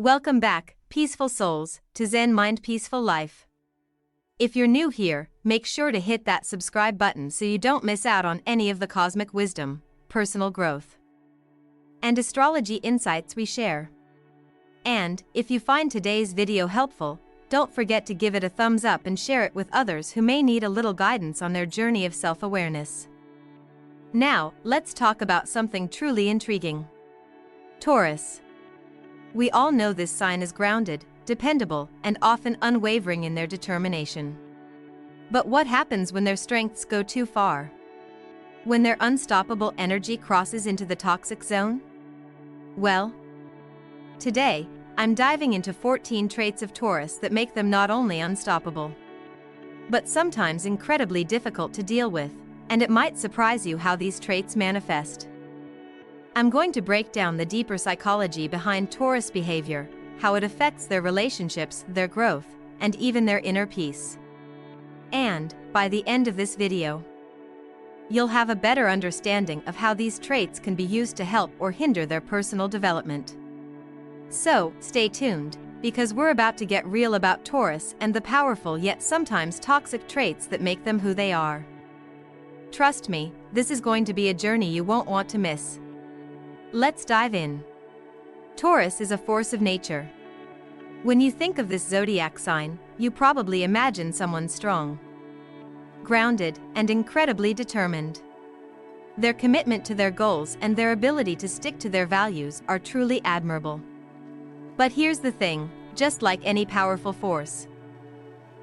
Welcome back, peaceful souls, to Zen Mind Peaceful Life. If you're new here, make sure to hit that subscribe button so you don't miss out on any of the cosmic wisdom, personal growth, and astrology insights we share. And, if you find today's video helpful, don't forget to give it a thumbs up and share it with others who may need a little guidance on their journey of self-awareness. Now, let's talk about something truly intriguing. Taurus. We all know this sign is grounded, dependable, and often unwavering in their determination. But what happens when their strengths go too far? When their unstoppable energy crosses into the toxic zone? Well, today, I'm diving into 14 traits of Taurus that make them not only unstoppable, but sometimes incredibly difficult to deal with, and it might surprise you how these traits manifest. I'm going to break down the deeper psychology behind Taurus behavior, how it affects their relationships, their growth, and even their inner peace. And, by the end of this video, you'll have a better understanding of how these traits can be used to help or hinder their personal development. So, stay tuned, because we're about to get real about Taurus and the powerful yet sometimes toxic traits that make them who they are. Trust me, this is going to be a journey you won't want to miss. Let's dive in. Taurus is a force of nature. When you think of this zodiac sign, you probably imagine someone strong, grounded, and incredibly determined. Their commitment to their goals and their ability to stick to their values are truly admirable. But here's the thing, just like any powerful force,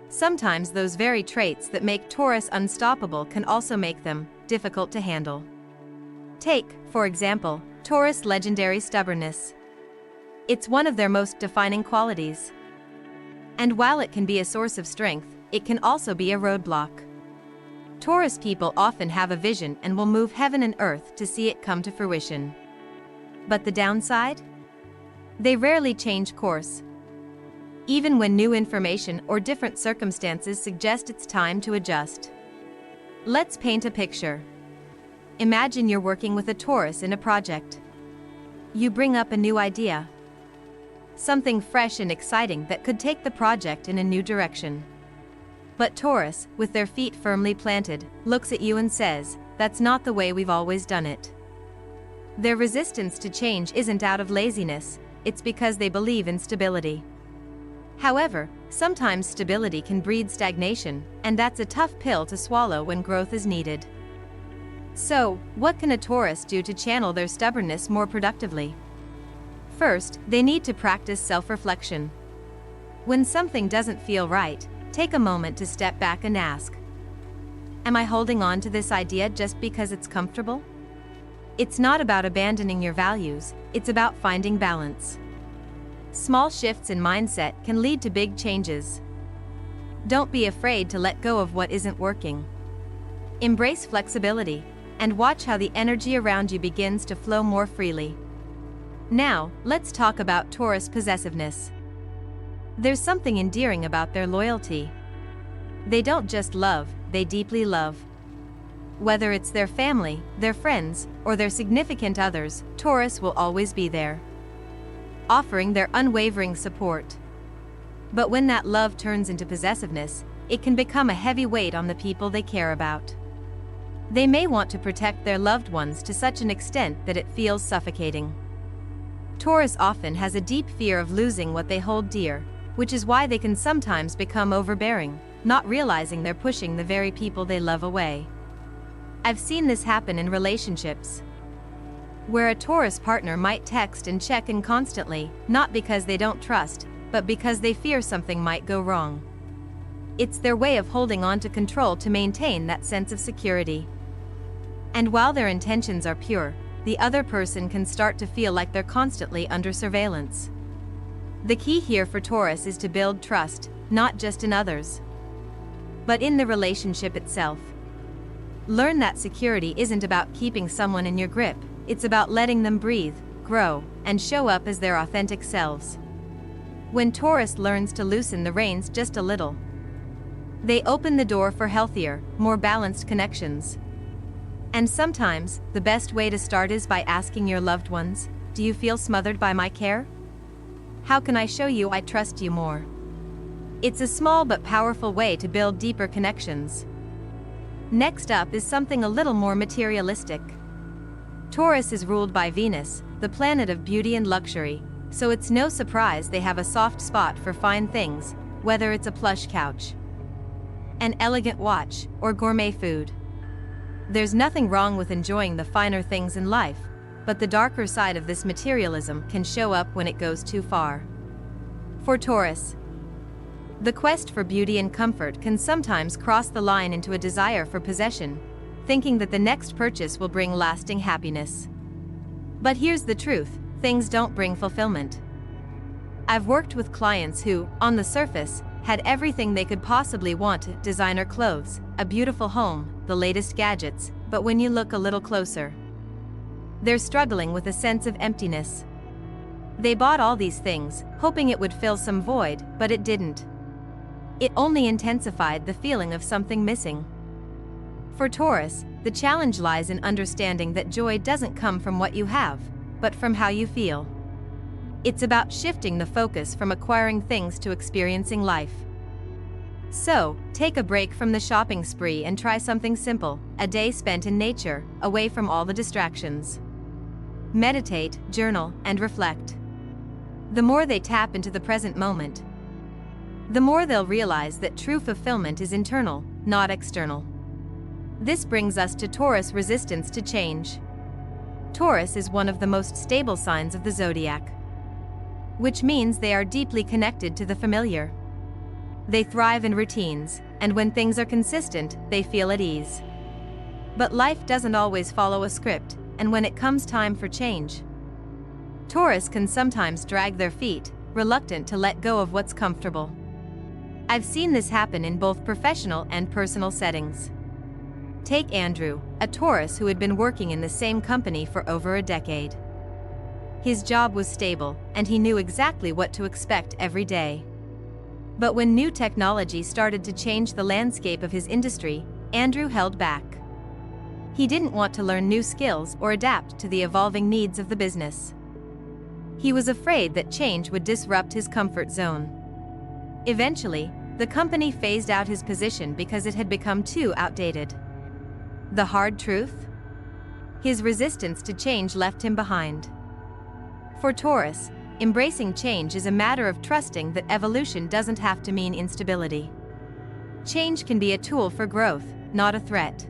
sometimes those very traits that make Taurus unstoppable can also make them difficult to handle. Take, for example, Taurus' legendary stubbornness. It's one of their most defining qualities. And while it can be a source of strength, it can also be a roadblock. Taurus people often have a vision and will move heaven and earth to see it come to fruition. But the downside? They rarely change course, even when new information or different circumstances suggest it's time to adjust. Let's paint a picture. Imagine you're working with a Taurus in a project. You bring up a new idea, something fresh and exciting that could take the project in a new direction. But Taurus, with their feet firmly planted, looks at you and says, "That's not the way we've always done it." Their resistance to change isn't out of laziness, it's because they believe in stability. However, sometimes stability can breed stagnation, and that's a tough pill to swallow when growth is needed. So, what can a Taurus do to channel their stubbornness more productively? First, they need to practice self-reflection. When something doesn't feel right, take a moment to step back and ask, am I holding on to this idea just because it's comfortable? It's not about abandoning your values, it's about finding balance. Small shifts in mindset can lead to big changes. Don't be afraid to let go of what isn't working. Embrace flexibility, and watch how the energy around you begins to flow more freely. Now, let's talk about Taurus possessiveness. There's something endearing about their loyalty. They don't just love, they deeply love. Whether it's their family, their friends, or their significant others, Taurus will always be there, offering their unwavering support. But when that love turns into possessiveness, it can become a heavy weight on the people they care about. They may want to protect their loved ones to such an extent that it feels suffocating. Taurus often has a deep fear of losing what they hold dear, which is why they can sometimes become overbearing, not realizing they're pushing the very people they love away. I've seen this happen in relationships, where a Taurus partner might text and check in constantly, not because they don't trust, but because they fear something might go wrong. It's their way of holding on to control to maintain that sense of security. And while their intentions are pure, the other person can start to feel like they're constantly under surveillance. The key here for Taurus is to build trust, not just in others, but in the relationship itself. Learn that security isn't about keeping someone in your grip, it's about letting them breathe, grow, and show up as their authentic selves. When Taurus learns to loosen the reins just a little, they open the door for healthier, more balanced connections. And sometimes, the best way to start is by asking your loved ones, "Do you feel smothered by my care?" How can I show you I trust you more? It's a small but powerful way to build deeper connections. Next up is something a little more materialistic. Taurus is ruled by Venus, the planet of beauty and luxury, so it's no surprise they have a soft spot for fine things, whether it's a plush couch, an elegant watch, or gourmet food. There's nothing wrong with enjoying the finer things in life, but the darker side of this materialism can show up when it goes too far. For Taurus, the quest for beauty and comfort can sometimes cross the line into a desire for possession, thinking that the next purchase will bring lasting happiness. But here's the truth, things don't bring fulfillment. I've worked with clients who, on the surface, had everything they could possibly want: designer clothes, a beautiful home, the latest gadgets, but when you look a little closer, they're struggling with a sense of emptiness. They bought all these things, hoping it would fill some void, but it didn't. It only intensified the feeling of something missing. For Taurus, the challenge lies in understanding that joy doesn't come from what you have, but from how you feel. It's about shifting the focus from acquiring things to experiencing life. So, take a break from the shopping spree and try something simple: a day spent in nature, away from all the distractions. Meditate, journal, and reflect. The more they tap into the present moment, the more they'll realize that true fulfillment is internal, not external. This brings us to Taurus' resistance to change. Taurus is one of the most stable signs of the zodiac, which means they are deeply connected to the familiar. They thrive in routines, and when things are consistent, they feel at ease. But life doesn't always follow a script, and when it comes time for change, Taurus can sometimes drag their feet, reluctant to let go of what's comfortable. I've seen this happen in both professional and personal settings. Take Andrew, a Taurus who had been working in the same company for over a decade. His job was stable, and he knew exactly what to expect every day. But when new technology started to change the landscape of his industry, Andrew held back. He didn't want to learn new skills or adapt to the evolving needs of the business. He was afraid that change would disrupt his comfort zone. Eventually, the company phased out his position because it had become too outdated. The hard truth? His resistance to change left him behind. For Taurus, embracing change is a matter of trusting that evolution doesn't have to mean instability. Change can be a tool for growth, not a threat.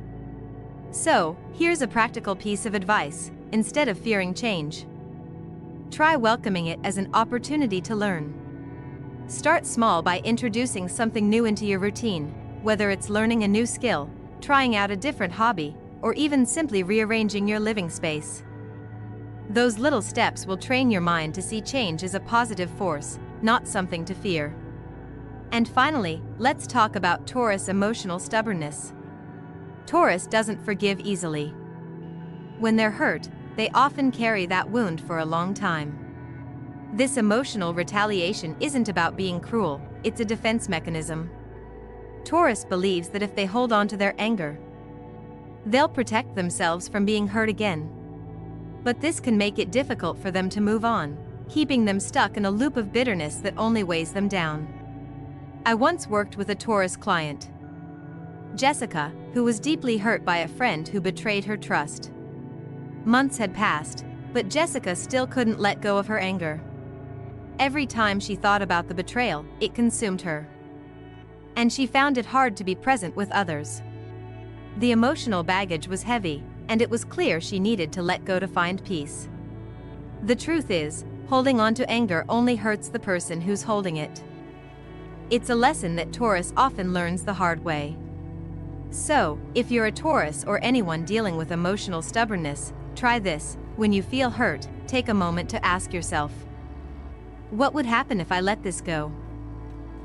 So, here's a practical piece of advice: instead of fearing change, try welcoming it as an opportunity to learn. Start small by introducing something new into your routine, whether it's learning a new skill, trying out a different hobby, or even simply rearranging your living space. Those little steps will train your mind to see change as a positive force, not something to fear. And finally, let's talk about Taurus' emotional stubbornness. Taurus doesn't forgive easily. When they're hurt, they often carry that wound for a long time. This emotional retaliation isn't about being cruel, it's a defense mechanism. Taurus believes that if they hold on to their anger, they'll protect themselves from being hurt again. But this can make it difficult for them to move on, keeping them stuck in a loop of bitterness that only weighs them down. I once worked with a Taurus client, Jessica, who was deeply hurt by a friend who betrayed her trust. Months had passed, but Jessica still couldn't let go of her anger. Every time she thought about the betrayal, it consumed her. And she found it hard to be present with others. The emotional baggage was heavy, and it was clear she needed to let go to find peace. The truth is, holding on to anger only hurts the person who's holding it. It's a lesson that Taurus often learns the hard way. So, if you're a Taurus or anyone dealing with emotional stubbornness, try this: when you feel hurt, take a moment to ask yourself, what would happen if I let this go?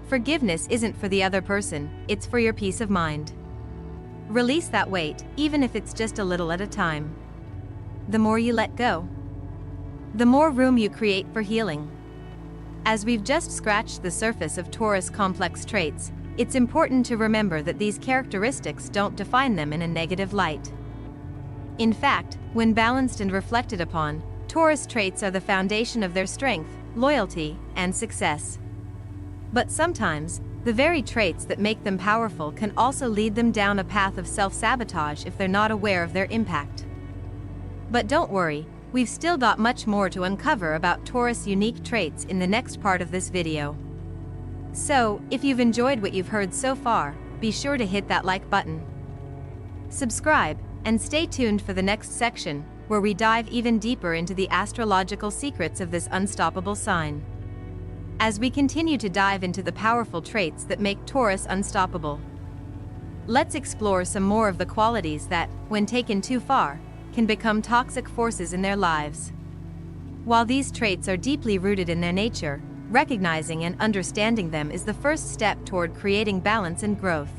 Forgiveness isn't for the other person, it's for your peace of mind. Release that weight, even if it's just a little at a time. The more you let go, the more room you create for healing. As we've just scratched the surface of Taurus' complex traits, it's important to remember that these characteristics don't define them in a negative light. In fact, when balanced and reflected upon, Taurus traits are the foundation of their strength, loyalty, and success. But sometimes, the very traits that make them powerful can also lead them down a path of self-sabotage if they're not aware of their impact. But don't worry, we've still got much more to uncover about Taurus' unique traits in the next part of this video. So, if you've enjoyed what you've heard so far, be sure to hit that like button. Subscribe, and stay tuned for the next section, where we dive even deeper into the astrological secrets of this unstoppable sign. As we continue to dive into the powerful traits that make Taurus unstoppable, let's explore some more of the qualities that, when taken too far, can become toxic forces in their lives. While these traits are deeply rooted in their nature, recognizing and understanding them is the first step toward creating balance and growth.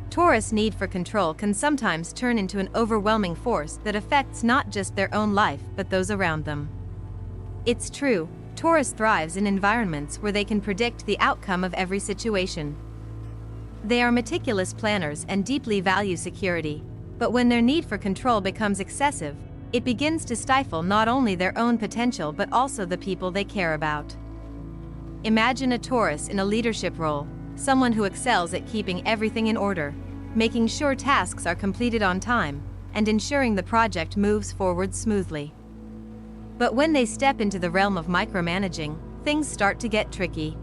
Taurus' need for control can sometimes turn into an overwhelming force that affects not just their own life but those around them. It's true, Taurus thrives in environments where they can predict the outcome of every situation. They are meticulous planners and deeply value security, but when their need for control becomes excessive, it begins to stifle not only their own potential but also the people they care about. Imagine a Taurus in a leadership role, someone who excels at keeping everything in order, making sure tasks are completed on time, and ensuring the project moves forward smoothly. But when they step into the realm of micromanaging, things start to get tricky.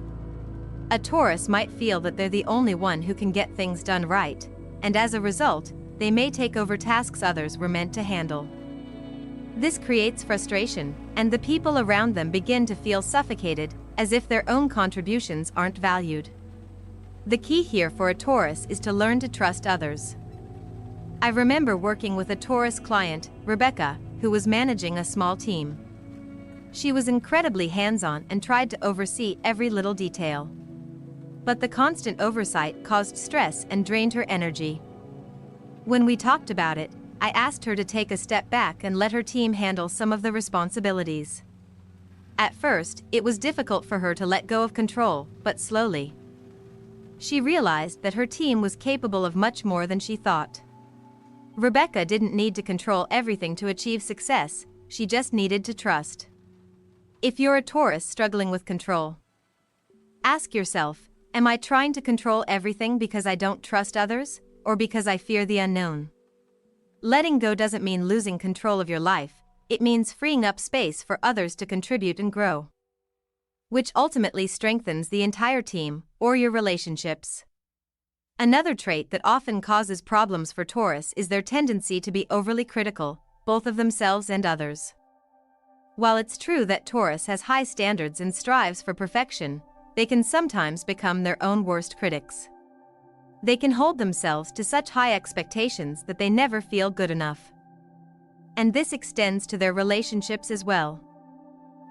A Taurus might feel that they're the only one who can get things done right, and as a result, they may take over tasks others were meant to handle. This creates frustration, and the people around them begin to feel suffocated, as if their own contributions aren't valued. The key here for a Taurus is to learn to trust others. I remember working with a Taurus client, Rebecca, who was managing a small team. She was incredibly hands-on and tried to oversee every little detail. But the constant oversight caused stress and drained her energy. When we talked about it, I asked her to take a step back and let her team handle some of the responsibilities. At first, it was difficult for her to let go of control, but slowly, she realized that her team was capable of much more than she thought. Rebecca didn't need to control everything to achieve success, she just needed to trust. If you're a Taurus struggling with control, ask yourself, am I trying to control everything because I don't trust others, or because I fear the unknown? Letting go doesn't mean losing control of your life, it means freeing up space for others to contribute and grow, which ultimately strengthens the entire team or your relationships. Another trait that often causes problems for Taurus is their tendency to be overly critical, both of themselves and others. While it's true that Taurus has high standards and strives for perfection, they can sometimes become their own worst critics. They can hold themselves to such high expectations that they never feel good enough. And this extends to their relationships as well.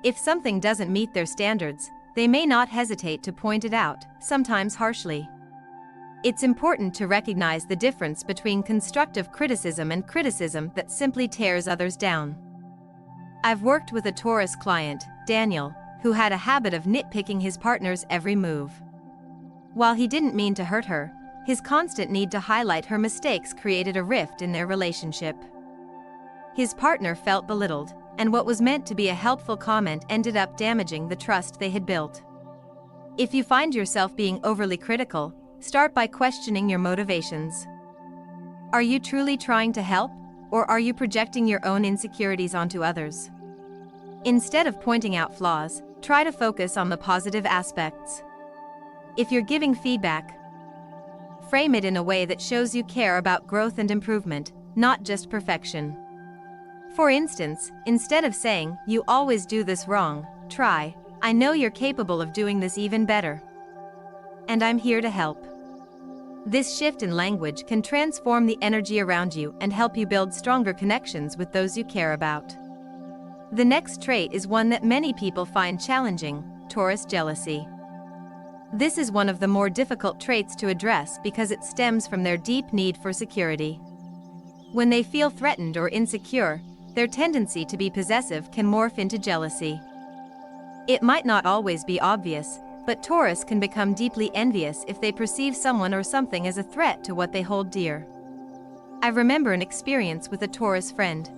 If something doesn't meet their standards, they may not hesitate to point it out, sometimes harshly. It's important to recognize the difference between constructive criticism and criticism that simply tears others down. I've worked with a Taurus client, Daniel, who had a habit of nitpicking his partner's every move. While he didn't mean to hurt her, his constant need to highlight her mistakes created a rift in their relationship. His partner felt belittled, and what was meant to be a helpful comment ended up damaging the trust they had built. If you find yourself being overly critical, start by questioning your motivations. Are you truly trying to help, or are you projecting your own insecurities onto others? Instead of pointing out flaws, try to focus on the positive aspects. If you're giving feedback, frame it in a way that shows you care about growth and improvement, not just perfection. For instance, instead of saying, "You always do this wrong," try, "I know you're capable of doing this even better. And I'm here to help." This shift in language can transform the energy around you and help you build stronger connections with those you care about. The next trait is one that many people find challenging: Taurus jealousy. This is one of the more difficult traits to address because it stems from their deep need for security. When they feel threatened or insecure, their tendency to be possessive can morph into jealousy. It might not always be obvious, but Taurus can become deeply envious if they perceive someone or something as a threat to what they hold dear. I remember an experience with a Taurus friend.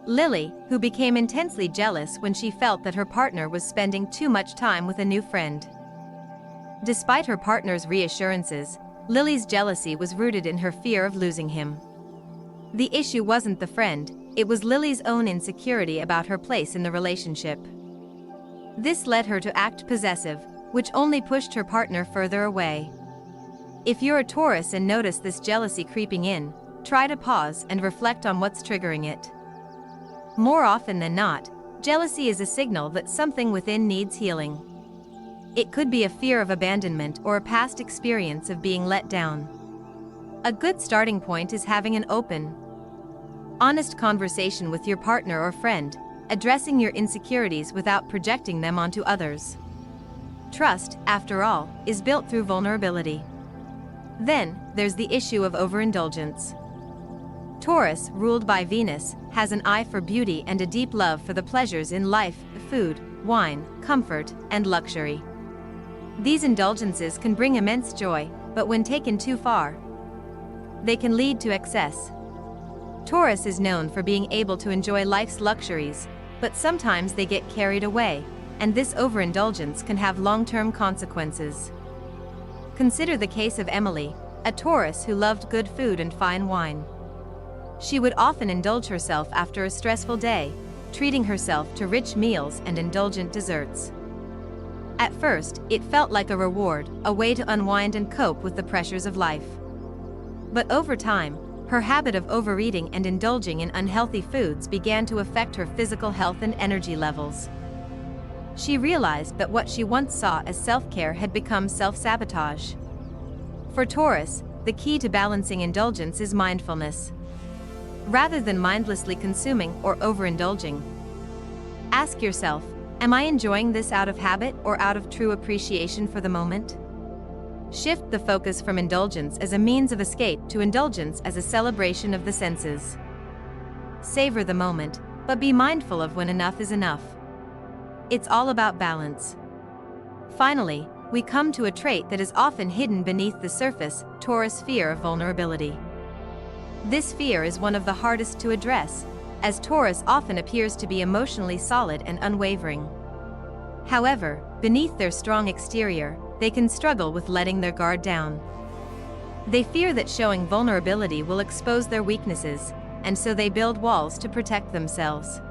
Lily, who became intensely jealous when she felt that her partner was spending too much time with a new friend. Despite her partner's reassurances, Lily's jealousy was rooted in her fear of losing him. The issue wasn't the friend, it was Lily's own insecurity about her place in the relationship. This led her to act possessive, which only pushed her partner further away. If you're a Taurus and notice this jealousy creeping in, try to pause and reflect on what's triggering it. More often than not, jealousy is a signal that something within needs healing. It could be a fear of abandonment or a past experience of being let down. A good starting point is having an open, honest conversation with your partner or friend, addressing your insecurities without projecting them onto others. Trust, after all, is built through vulnerability. Then, there's the issue of overindulgence. Taurus, ruled by Venus, has an eye for beauty and a deep love for the pleasures in life, food, wine, comfort, and luxury. These indulgences can bring immense joy, but when taken too far, they can lead to excess. Taurus is known for being able to enjoy life's luxuries, but sometimes they get carried away, and this overindulgence can have long-term consequences. Consider the case of Emily, a Taurus who loved good food and fine wine. She would often indulge herself after a stressful day, treating herself to rich meals and indulgent desserts. At first, it felt like a reward, a way to unwind and cope with the pressures of life. But over time, her habit of overeating and indulging in unhealthy foods began to affect her physical health and energy levels. She realized that what she once saw as self-care had become self-sabotage. For Taurus, the key to balancing indulgence is mindfulness. Rather than mindlessly consuming or overindulging, ask yourself, am I enjoying this out of habit or out of true appreciation for the moment? Shift the focus from indulgence as a means of escape to indulgence as a celebration of the senses. Savor the moment, but be mindful of when enough is enough. It's all about balance. Finally, we come to a trait that is often hidden beneath the surface, Taurus' fear of vulnerability. This fear is one of the hardest to address, as Taurus often appears to be emotionally solid and unwavering. However, beneath their strong exterior, they can struggle with letting their guard down. They fear that showing vulnerability will expose their weaknesses, and so they build walls to protect themselves.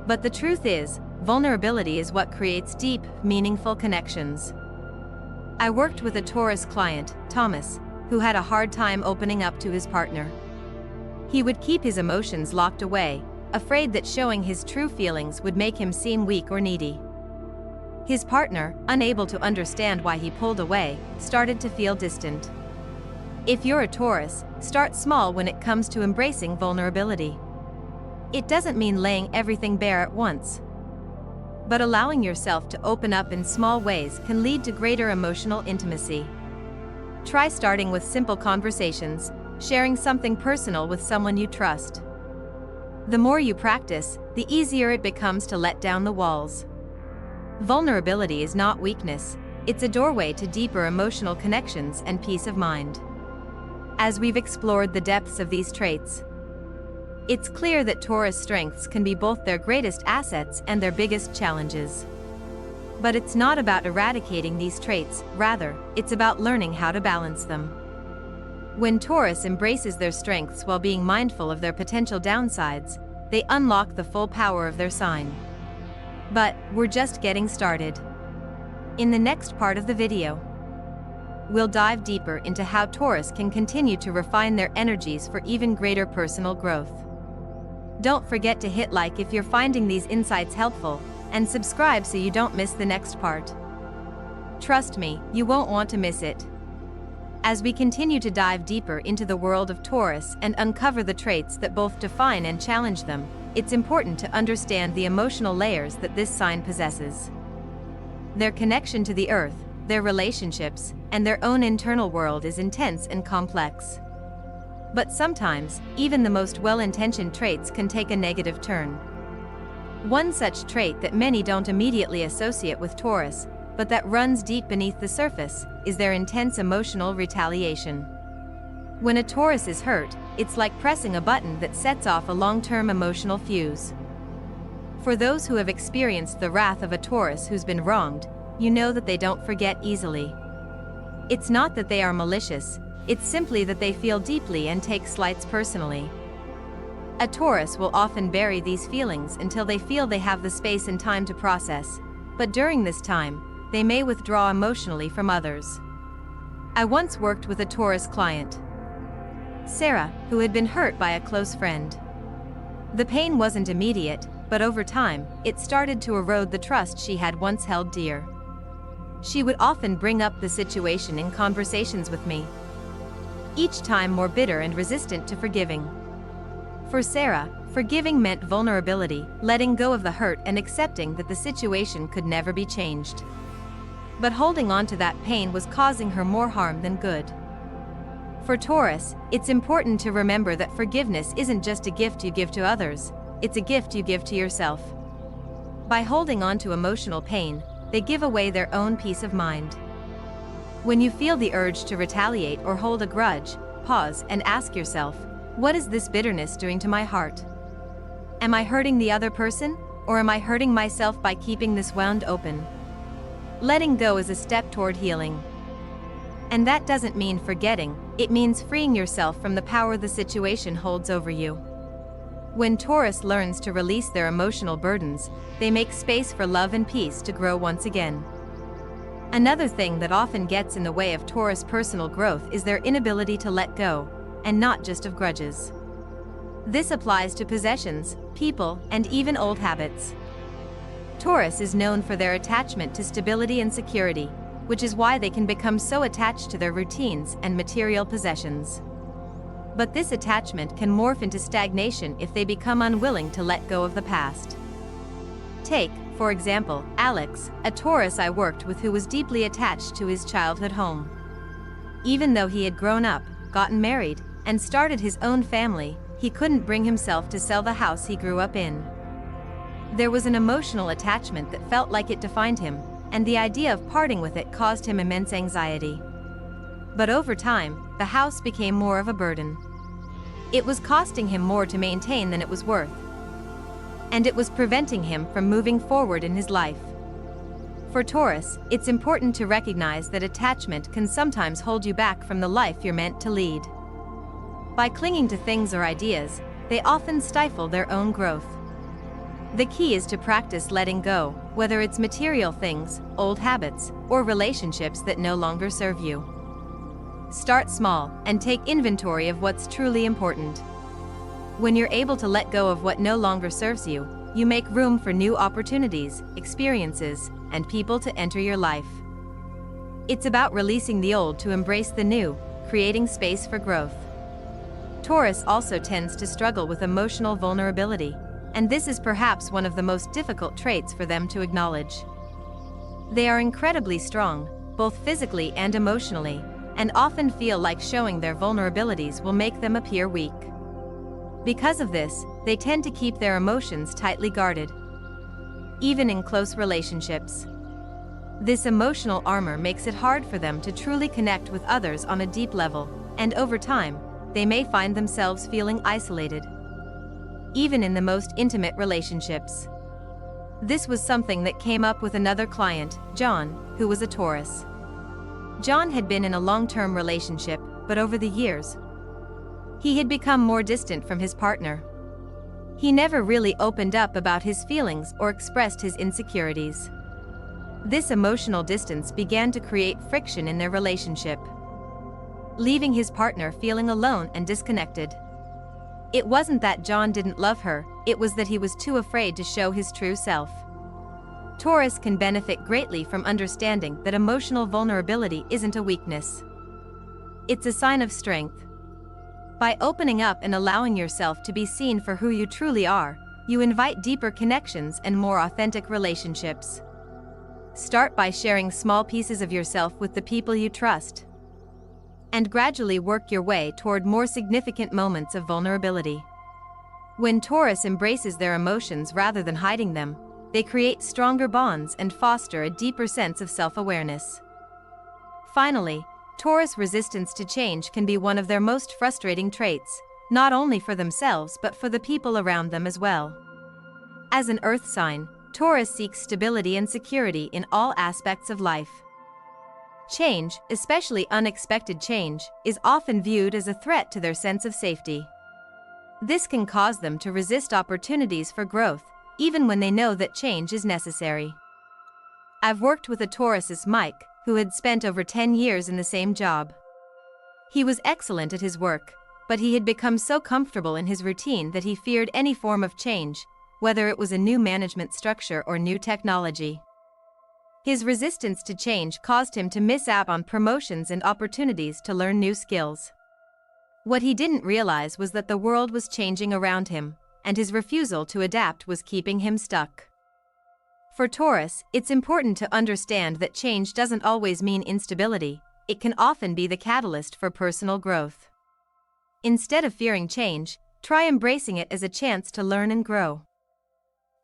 But the truth is, vulnerability is what creates deep, meaningful connections. I worked with a Taurus client, Thomas, who had a hard time opening up to his partner. He would keep his emotions locked away, afraid that showing his true feelings would make him seem weak or needy. His partner, unable to understand why he pulled away, started to feel distant. If you're a Taurus, start small when it comes to embracing vulnerability. It doesn't mean laying everything bare at once, but allowing yourself to open up in small ways can lead to greater emotional intimacy. Try starting with simple conversations, sharing something personal with someone you trust. The more you practice, the easier it becomes to let down the walls. Vulnerability is not weakness, it's a doorway to deeper emotional connections and peace of mind. As we've explored the depths of these traits, it's clear that Taurus' strengths can be both their greatest assets and their biggest challenges. But it's not about eradicating these traits, rather, it's about learning how to balance them. When Taurus embraces their strengths while being mindful of their potential downsides, they unlock the full power of their sign. But we're just getting started. In the next part of the video, we'll dive deeper into how Taurus can continue to refine their energies for even greater personal growth. Don't forget to hit like if you're finding these insights helpful, and subscribe so you don't miss the next part. Trust me, you won't want to miss it. As we continue to dive deeper into the world of Taurus and uncover the traits that both define and challenge them, it's important to understand the emotional layers that this sign possesses. Their connection to the earth, their relationships, and their own internal world is intense and complex. But sometimes, even the most well-intentioned traits can take a negative turn. One such trait that many don't immediately associate with Taurus, but that runs deep beneath the surface, is their intense emotional retaliation. When a Taurus is hurt, it's like pressing a button that sets off a long-term emotional fuse. For those who have experienced the wrath of a Taurus who's been wronged, you know that they don't forget easily. It's not that they are malicious, it's simply that they feel deeply and take slights personally. A Taurus will often bury these feelings until they feel they have the space and time to process, but during this time, they may withdraw emotionally from others. I once worked with a Taurus client, Sarah, who had been hurt by a close friend. The pain wasn't immediate, but over time, it started to erode the trust she had once held dear. She would often bring up the situation in conversations with me, each time more bitter and resistant to forgiving. For Sarah, forgiving meant vulnerability, letting go of the hurt and accepting that the situation could never be changed. But holding on to that pain was causing her more harm than good. For Taurus, it's important to remember that forgiveness isn't just a gift you give to others, it's a gift you give to yourself. By holding on to emotional pain, they give away their own peace of mind. When you feel the urge to retaliate or hold a grudge, pause and ask yourself, what is this bitterness doing to my heart? Am I hurting the other person, or am I hurting myself by keeping this wound open? Letting go is a step toward healing. And that doesn't mean forgetting, it means freeing yourself from the power the situation holds over you. When Taurus learns to release their emotional burdens, they make space for love and peace to grow once again. Another thing that often gets in the way of Taurus personal growth is their inability to let go, and not just of grudges. This applies to possessions, people, and even old habits. Taurus is known for their attachment to stability and security, which is why they can become so attached to their routines and material possessions. But this attachment can morph into stagnation if they become unwilling to let go of the past. Take, for example, Alex, a Taurus I worked with who was deeply attached to his childhood home. Even though he had grown up, gotten married, and started his own family, he couldn't bring himself to sell the house he grew up in. There was an emotional attachment that felt like it defined him, and the idea of parting with it caused him immense anxiety. But over time, the house became more of a burden. It was costing him more to maintain than it was worth. And it was preventing him from moving forward in his life. For Taurus, it's important to recognize that attachment can sometimes hold you back from the life you're meant to lead. By clinging to things or ideas, they often stifle their own growth. The key is to practice letting go, whether it's material things, old habits, or relationships that no longer serve you. Start small and take inventory of what's truly important. When you're able to let go of what no longer serves you, you make room for new opportunities, experiences, and people to enter your life. It's about releasing the old to embrace the new, creating space for growth. Taurus also tends to struggle with emotional vulnerability, and this is perhaps one of the most difficult traits for them to acknowledge. They are incredibly strong, both physically and emotionally, and often feel like showing their vulnerabilities will make them appear weak. Because of this, they tend to keep their emotions tightly guarded, even in close relationships. This emotional armor makes it hard for them to truly connect with others on a deep level, and over time, they may find themselves feeling isolated, even in the most intimate relationships. This was something that came up with another client, John, who was a Taurus. John had been in a long-term relationship, but over the years, he had become more distant from his partner. He never really opened up about his feelings or expressed his insecurities. This emotional distance began to create friction in their relationship, leaving his partner feeling alone and disconnected. It wasn't that John didn't love her, it was that he was too afraid to show his true self. Taurus can benefit greatly from understanding that emotional vulnerability isn't a weakness. It's a sign of strength. By opening up and allowing yourself to be seen for who you truly are, you invite deeper connections and more authentic relationships. Start by sharing small pieces of yourself with the people you trust, and gradually work your way toward more significant moments of vulnerability. When Taurus embraces their emotions rather than hiding them, they create stronger bonds and foster a deeper sense of self-awareness. Finally, Taurus resistance to change can be one of their most frustrating traits, not only for themselves but for the people around them as well. As an earth sign, Taurus seeks stability and security in all aspects of life. Change, especially unexpected change, is often viewed as a threat to their sense of safety. This can cause them to resist opportunities for growth, even when they know that change is necessary. I've worked with a Taurus's Mike, who had spent over 10 years in the same job. He was excellent at his work, but he had become so comfortable in his routine that he feared any form of change, whether it was a new management structure or new technology. His resistance to change caused him to miss out on promotions and opportunities to learn new skills. What he didn't realize was that the world was changing around him, and his refusal to adapt was keeping him stuck. For Taurus, it's important to understand that change doesn't always mean instability, it can often be the catalyst for personal growth. Instead of fearing change, try embracing it as a chance to learn and grow.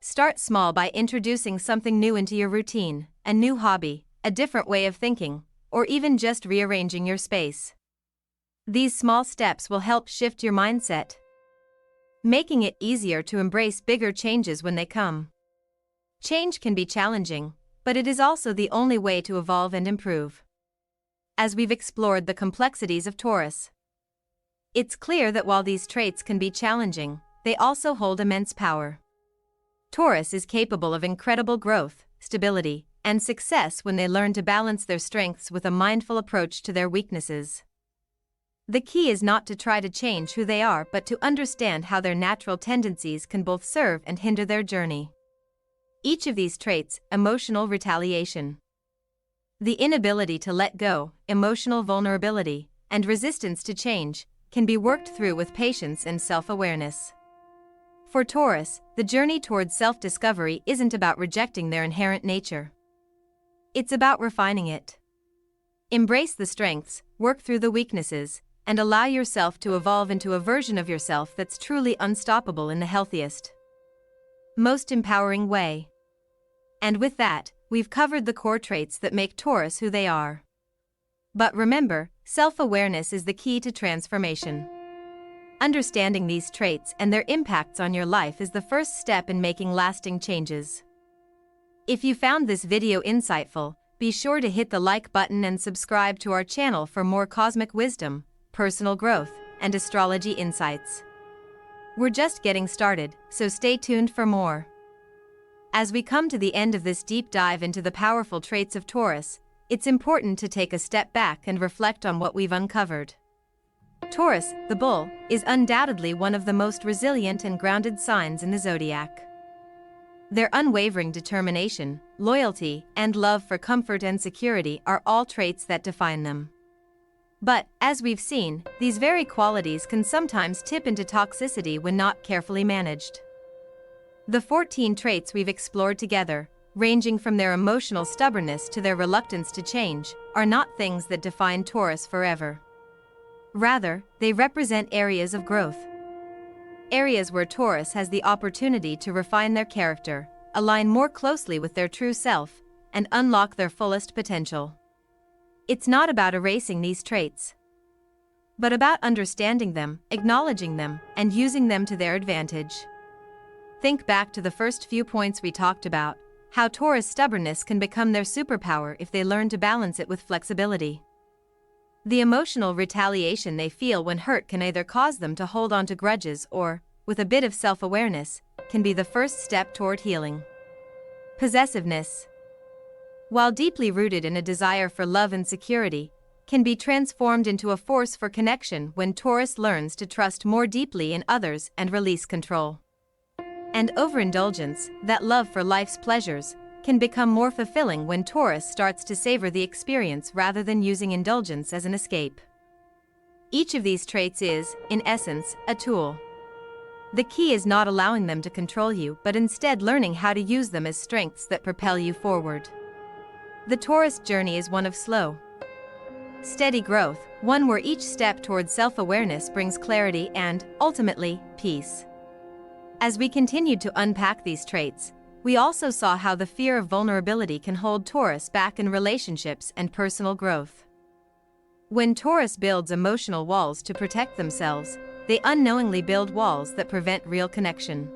Start small by introducing something new into your routine, a new hobby, a different way of thinking, or even just rearranging your space. These small steps will help shift your mindset, making it easier to embrace bigger changes when they come. Change can be challenging, but it is also the only way to evolve and improve. As we've explored the complexities of Taurus, it's clear that while these traits can be challenging, they also hold immense power. Taurus is capable of incredible growth, stability, and success when they learn to balance their strengths with a mindful approach to their weaknesses. The key is not to try to change who they are but to understand how their natural tendencies can both serve and hinder their journey. Each of these traits, emotional retaliation, the inability to let go, emotional vulnerability, and resistance to change, can be worked through with patience and self-awareness. For Taurus, the journey towards self-discovery isn't about rejecting their inherent nature. It's about refining it. Embrace the strengths, work through the weaknesses, and allow yourself to evolve into a version of yourself that's truly unstoppable in the healthiest, most empowering way. And with that, we've covered the core traits that make Taurus who they are. But remember, self-awareness is the key to transformation. Understanding these traits and their impacts on your life is the first step in making lasting changes. If you found this video insightful, be sure to hit the like button and subscribe to our channel for more cosmic wisdom, personal growth, and astrology insights. We're just getting started, so stay tuned for more. As we come to the end of this deep dive into the powerful traits of Taurus, it's important to take a step back and reflect on what we've uncovered. Taurus, the bull, is undoubtedly one of the most resilient and grounded signs in the zodiac. Their unwavering determination, loyalty, and love for comfort and security are all traits that define them. But, as we've seen, these very qualities can sometimes tip into toxicity when not carefully managed. The 14 traits we've explored together, ranging from their emotional stubbornness to their reluctance to change, are not things that define Taurus forever. Rather, they represent areas of growth. Areas where Taurus has the opportunity to refine their character, align more closely with their true self, and unlock their fullest potential. It's not about erasing these traits, but about understanding them, acknowledging them, and using them to their advantage. Think back to the first few points we talked about, how Taurus' stubbornness can become their superpower if they learn to balance it with flexibility. The emotional retaliation they feel when hurt can either cause them to hold on to grudges or, with a bit of self-awareness, can be the first step toward healing. Possessiveness, while deeply rooted in a desire for love and security, can be transformed into a force for connection when Taurus learns to trust more deeply in others and release control. And overindulgence, that love for life's pleasures, can become more fulfilling when Taurus starts to savor the experience rather than using indulgence as an escape. Each of these traits is, in essence, a tool. The key is not allowing them to control you but instead learning how to use them as strengths that propel you forward. The Taurus journey is one of slow, steady growth, one where each step towards self-awareness brings clarity and, ultimately, peace. As we continued to unpack these traits, we also saw how the fear of vulnerability can hold Taurus back in relationships and personal growth. When Taurus builds emotional walls to protect themselves, they unknowingly build walls that prevent real connection.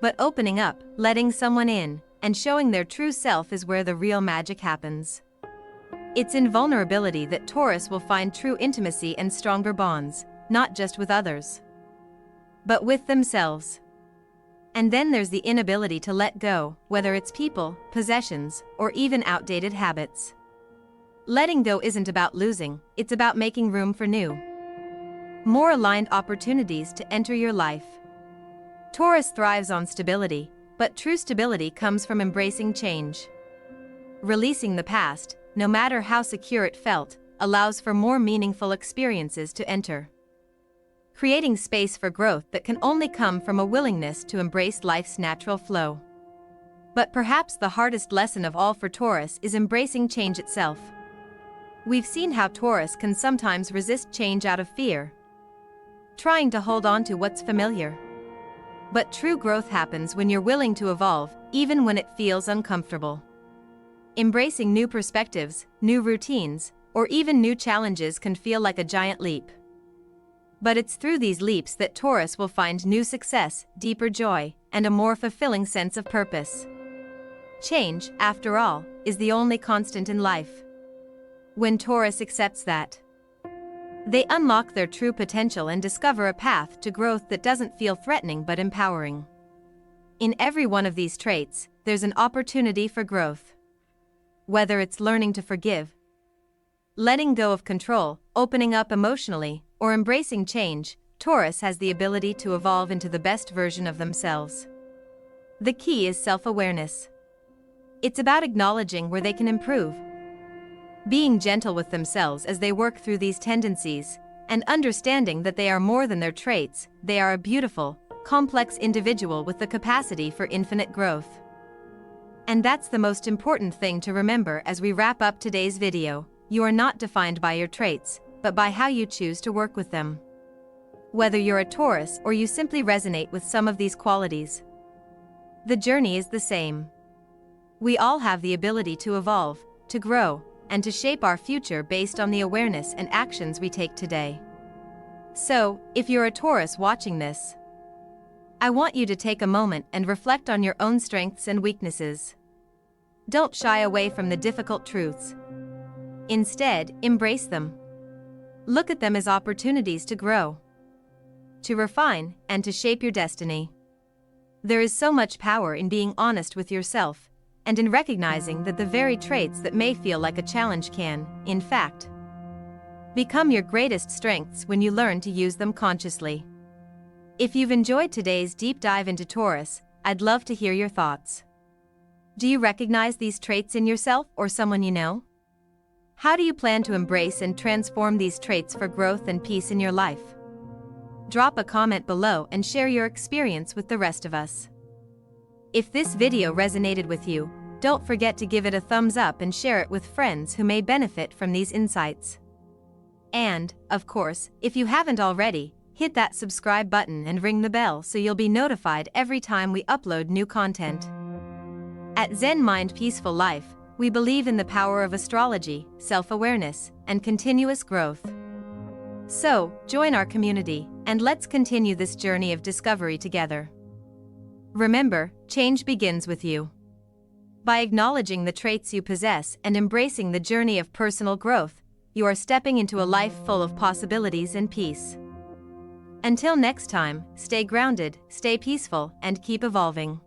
But opening up, letting someone in, and showing their true self is where the real magic happens. It's in vulnerability that Taurus will find true intimacy and stronger bonds, not just with others, but with themselves. And then there's the inability to let go, whether it's people, possessions, or even outdated habits. Letting go isn't about losing, it's about making room for new, more aligned opportunities to enter your life. Taurus thrives on stability, but true stability comes from embracing change. Releasing the past, no matter how secure it felt, allows for more meaningful experiences to enter, creating space for growth that can only come from a willingness to embrace life's natural flow. But perhaps the hardest lesson of all for Taurus is embracing change itself. We've seen how Taurus can sometimes resist change out of fear, trying to hold on to what's familiar. But true growth happens when you're willing to evolve, even when it feels uncomfortable. Embracing new perspectives, new routines, or even new challenges can feel like a giant leap. But it's through these leaps that Taurus will find new success, deeper joy, and a more fulfilling sense of purpose. Change, after all, is the only constant in life. When Taurus accepts that, they unlock their true potential and discover a path to growth that doesn't feel threatening but empowering. In every one of these traits, there's an opportunity for growth. Whether it's learning to forgive, letting go of control, opening up emotionally, or embracing change, Taurus has the ability to evolve into the best version of themselves. The key is self-awareness. It's about acknowledging where they can improve, being gentle with themselves as they work through these tendencies, and understanding that they are more than their traits, they are a beautiful, complex individual with the capacity for infinite growth. And that's the most important thing to remember as we wrap up today's video. You are not defined by your traits, but by how you choose to work with them. Whether you're a Taurus or you simply resonate with some of these qualities, the journey is the same. We all have the ability to evolve, to grow, and to shape our future based on the awareness and actions we take today. So, if you're a Taurus watching this, I want you to take a moment and reflect on your own strengths and weaknesses. Don't shy away from the difficult truths. Instead, embrace them. Look at them as opportunities to grow, to refine, and to shape your destiny. There is so much power in being honest with yourself, and in recognizing that the very traits that may feel like a challenge can, in fact, become your greatest strengths when you learn to use them consciously. If you've enjoyed today's deep dive into Taurus, I'd love to hear your thoughts. Do you recognize these traits in yourself or someone you know? How do you plan to embrace and transform these traits for growth and peace in your life? Drop a comment below and share your experience with the rest of us. If this video resonated with you, don't forget to give it a thumbs up and share it with friends who may benefit from these insights. And, of course, if you haven't already, hit that subscribe button and ring the bell so you'll be notified every time we upload new content. At Zen Mind Peaceful Life, we believe in the power of astrology, self-awareness, and continuous growth. So, join our community, and let's continue this journey of discovery together. Remember, change begins with you. By acknowledging the traits you possess and embracing the journey of personal growth, you are stepping into a life full of possibilities and peace. Until next time, stay grounded, stay peaceful, and keep evolving.